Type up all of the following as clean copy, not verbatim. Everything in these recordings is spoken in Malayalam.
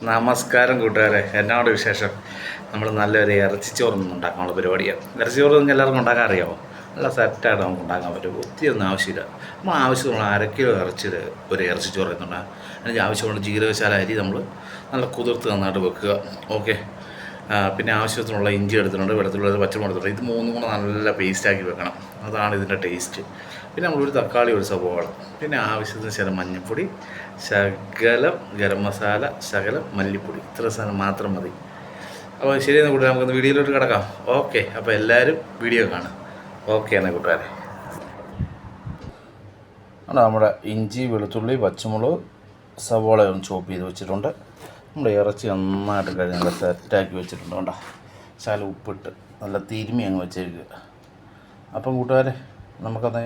നമസ്കാരം കൂട്ടുകാരെ, എന്നോട് വിശേഷം. നമ്മൾ നല്ലൊരു ഇറച്ചിച്ചോറൊന്നും ഉണ്ടാക്കാനുള്ള പരിപാടിയാണ്. ഇറച്ചിച്ചോറ് എല്ലാവർക്കും ഉണ്ടാക്കാൻ അറിയാമോ? നല്ല സെറ്റായിട്ട് നമുക്ക് ഉണ്ടാക്കാൻ പറ്റും. ഒത്തിരിയൊന്നും ആവശ്യമില്ല. നമ്മൾ ആവശ്യമുള്ള 1/2 കിലോ ഇറച്ചി ഒരു ഇറച്ചിച്ചോറ് എന്നുണ്ടാകും. അതിന് ആവശ്യമുള്ള ജീരകശാല അരി നമ്മൾ നല്ല കുതിർത്ത് നന്നായിട്ട് വെക്കുക. ഓക്കെ. പിന്നെ ആവശ്യത്തിനുള്ള ഇഞ്ചി എടുത്തിട്ടുണ്ട്, വെളുത്തുള്ളി, പച്ചമുളക് എടുത്തിട്ടുണ്ട്. ഇത് മൂന്നും കൂടെ നല്ല പേസ്റ്റാക്കി വെക്കണം. അതാണ് ഇതിൻ്റെ ടേസ്റ്റ്. പിന്നെ നമ്മളൊരു തക്കാളി, ഒരു സവോള, പിന്നെ ആവശ്യത്തിന് ശകലം മഞ്ഞൾപ്പൊടി, ശകലം ഗരം മസാല, ശകലം മല്ലിപ്പൊടി, ഇത്ര സാധനം മാത്രം മതി. അപ്പോൾ ശരിയെന്ന് കൂട്ടുകാരെ, നമുക്കൊന്ന് വീഡിയോയിലോട്ട് കിടക്കാം. ഓക്കെ. അപ്പോൾ എല്ലാവരും വീഡിയോ കാണാം. ഓക്കെ എന്നാൽ കൂട്ടുകാരെ. നമ്മുടെ ഇഞ്ചി, വെളുത്തുള്ളി, പച്ചമുളക്, സവോള ഒന്ന് ചോപ്പ് ചെയ്ത് വെച്ചിട്ടുണ്ട്. നമ്മുടെ ഇറച്ചി നന്നായിട്ട് കഴിഞ്ഞ് നല്ല സെറ്റാക്കി വെച്ചിട്ടുണ്ട്. കേട്ടോ, ശകലം ഉപ്പിട്ട് നല്ല തിരുമ്മി അങ്ങ് വെച്ചേക്കുക. അപ്പം കൂട്ടുകാരെ, നമുക്കത്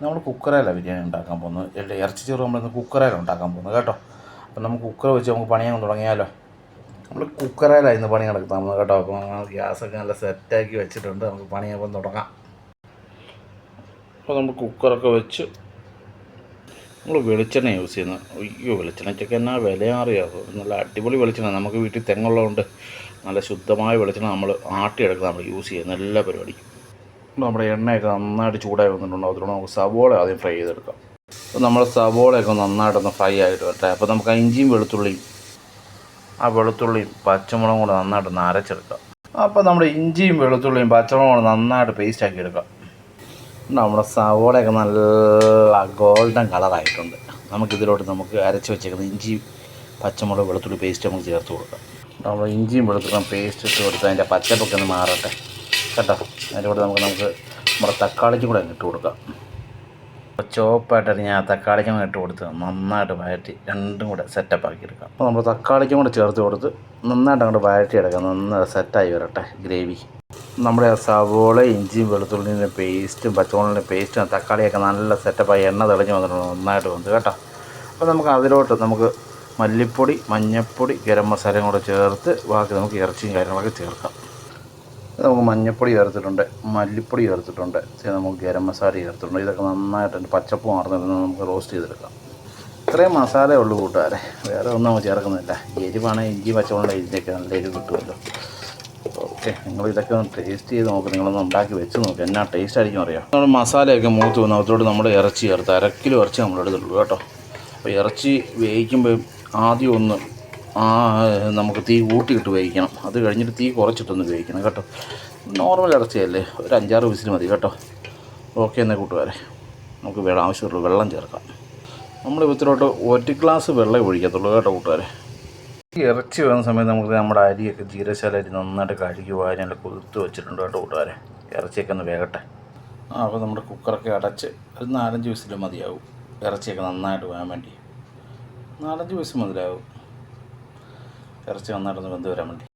നമ്മൾ കുക്കറിലാണ് ബിരിയാണി ഉണ്ടാക്കാൻ പോകുന്നത്. ഇറച്ചിച്ചോറ് നമ്മളിന്ന് കുക്കറിലാണ് ഉണ്ടാക്കാൻ പോകുന്നത് കേട്ടോ. അപ്പം നമുക്ക് കുക്കർ വെച്ച് നമുക്ക് പണിയാൻ തുടങ്ങിയാലോ. നമ്മൾ കുക്കറിലാണ് ഇന്ന് പണി നടക്കുന്നത് കേട്ടോ. അപ്പോൾ ഗ്യാസൊക്കെ നല്ല സെറ്റാക്കി വെച്ചിട്ടുണ്ട്. നമുക്ക് പണിയാൻ തുടങ്ങാം. അപ്പോൾ നമ്മൾ കുക്കറൊക്കെ വെച്ച് നമ്മൾ വെളിച്ചെണ്ണ യൂസ് ചെയ്യുന്നത്. അയ്യോ, വെളിച്ചെണ്ണയ്ക്കൊക്കെ എന്നാ വില അറിയാമോ? നല്ല അടിപൊളി വെളിച്ചെണ്ണ. നമുക്ക് വീട്ടിൽ തെങ്ങുള്ളതുകൊണ്ട് നല്ല ശുദ്ധമായ വെളിച്ചെണ്ണ നമ്മൾ ആട്ടിയെടുക്കുക. നമ്മൾ യൂസ് ചെയ്യുന്ന എല്ലാ പരിപാടിക്കും. നമ്മുടെ എണ്ണയൊക്കെ നന്നായിട്ട് ചൂടായി വന്നിട്ടുണ്ടോ? അതിലൂടെ നമുക്ക് സവോള ആദ്യം ഫ്രൈ ചെയ്തെടുക്കാം. അപ്പോൾ നമ്മൾ സവോളയൊക്കെ നന്നായിട്ടൊന്ന് ഫ്രൈ ആയിട്ട് വരട്ടെ. അപ്പോൾ നമുക്ക് ഇഞ്ചിയും വെളുത്തുള്ളിയും, ആ വെളുത്തുള്ളിയും പച്ചമുളകും കൂടെ നന്നായിട്ടൊന്ന് അരച്ചെടുക്കാം. അപ്പോൾ നമ്മുടെ ഇഞ്ചിയും വെളുത്തുള്ളിയും പച്ചമുളകും കൂടെ നന്നായിട്ട് പേസ്റ്റ് ആക്കി എടുക്കാം. നമ്മുടെ സവോളയൊക്കെ നല്ല ഗോൾഡൻ കളറായിട്ടുണ്ട്. നമുക്കിതിലോട്ട് നമുക്ക് അരച്ച് വെച്ചേക്കുന്ന ഇഞ്ചി, പച്ചമുളക്, വെളുത്തുള്ളി പേസ്റ്റ് നമുക്ക് ചേർത്ത് കൊടുക്കാം. നമ്മൾ ഇഞ്ചിയും വെളുത്തുള്ളിയും പേസ്റ്റ് ഇട്ട് കൊടുത്ത് അതിൻ്റെ പച്ചപ്പൊക്കെ ഒന്ന് മാറട്ടെ കേട്ടോ. അതിൻ്റെ കൂടെ നമുക്ക് നമ്മുടെ തക്കാളിക്കും കൂടെ ഇട്ട് കൊടുക്കാം. ചോപ്പായിട്ട് ഞാൻ തക്കാളിക്കും കൂടെ ഇട്ട് കൊടുത്ത് നന്നായിട്ട് വഴറ്റി രണ്ടും കൂടെ സെറ്റപ്പ് ആക്കി എടുക്കാം. അപ്പോൾ നമ്മൾ തക്കാളിക്കും കൂടെ ചേർത്ത് കൊടുത്ത് നന്നായിട്ട് അങ്ങോട്ട് വഴറ്റിയെടുക്കാം. നന്നായിട്ട് സെറ്റായി വരട്ടെ ഗ്രേവി. നമ്മുടെ സവോള, ഇഞ്ചിയും വെളുത്തുള്ളിൻ്റെ പേസ്റ്റും പച്ചമുളകിൻ്റെ പേസ്റ്റും തക്കാളിയൊക്കെ നല്ല സെറ്റപ്പായി എണ്ണ തെളിഞ്ഞ് വന്നിട്ടുണ്ട്. നന്നായിട്ട് വന്നു കേട്ടോ. അപ്പോൾ നമുക്ക് അതിലോട്ട് നമുക്ക് മല്ലിപ്പൊടി, മഞ്ഞൾപ്പൊടി, ഗരം മസാലയും കൂടെ ചേർത്ത് ബാക്കി നമുക്ക് ഇറച്ചിയും കാര്യങ്ങളൊക്കെ ചേർക്കാം. നമുക്ക് മഞ്ഞൾപ്പൊടി ചേർത്തിട്ടുണ്ട്, മല്ലിപ്പൊടി ചേർത്തിട്ടുണ്ട്, നമുക്ക് ഗരം മസാല ചേർത്തിട്ടുണ്ട്. ഇതൊക്കെ നന്നായിട്ട് അതിൻ്റെ പച്ചപ്പ് മാറുന്നില്ല നമുക്ക് റോസ്റ്റ് ചെയ്തെടുക്കാം. ഇത്രയും മസാലയേ ഉള്ളൂ കൂട്ടുകാരെ, വേറെ ഒന്നും നമുക്ക് ചേർക്കുന്നില്ല. എരിവാണെങ്കിൽ ഇഞ്ചി, പച്ചമുളക് ഇതിൻ്റെയൊക്കെ നല്ല എരിവ് കിട്ടുമല്ലോ. ഓക്കെ, നിങ്ങളിതൊക്കെ ഒന്ന് ടേസ്റ്റ് ചെയ്ത് നോക്ക്. നിങ്ങളൊന്ന് ഉണ്ടാക്കി വെച്ച് നോക്ക്, എന്നാ ടേസ്റ്റ് ആയിരിക്കും അറിയാം. നമ്മൾ മസാലയൊക്കെ മൂത്ത് വന്ന് അതോട് നമ്മുടെ ഇറച്ചി ചേർത്ത് 1/2 കിലോ ഇറച്ചി നമ്മൾ എടുത്തിട്ടുള്ളൂ കേട്ടോ. അപ്പോൾ ഇറച്ചി വേവിക്കുമ്പോൾ ആദ്യം ഒന്ന് നമുക്ക് തീ കൂട്ടിയിട്ട് വേവിക്കണം. അത് കഴിഞ്ഞിട്ട് തീ കുറച്ചിട്ടൊന്ന് വേവിക്കണം കേട്ടോ. നോർമൽ ഇറച്ചിയല്ലേ, ഒരു 5-6 വിസിൽ മതി കേട്ടോ. ഓക്കെ എന്നാൽ കൂട്ടുകാരെ, നമുക്ക് ആവശ്യമുള്ള വെള്ളം ചേർക്കാം. നമ്മൾ ഇവത്തിലോട്ട് 1 ഗ്ലാസ് വെള്ളം ഒഴിക്കത്തുള്ളൂ കേട്ടോ കൂട്ടുകാരെ. ഈ ഇറച്ചി വരുന്ന സമയത്ത് നമുക്ക് നമ്മുടെ അരിയൊക്കെ ജീരകശാല അരി നന്നായിട്ട് കഴുകി വാരി നല്ല കുതിർത്ത് വെച്ചിട്ടുണ്ട് കേട്ടോ കൂട്ടുകാരെ. ഇറച്ചിയൊക്കെ ഒന്ന് വേകട്ടെ. അപ്പോൾ നമ്മുടെ കുക്കറൊക്കെ അടച്ച് ഒരു 4-5 വിസിൽ മതിയാവും. ഇറച്ചിയൊക്കെ നന്നായിട്ട് വേകാൻ വേണ്ടി 4-5 വിസിൽ മതിയാവും. ഇറച്ചി നന്നായിട്ടൊന്ന് വെന്ത് വരാൻ വേണ്ടി.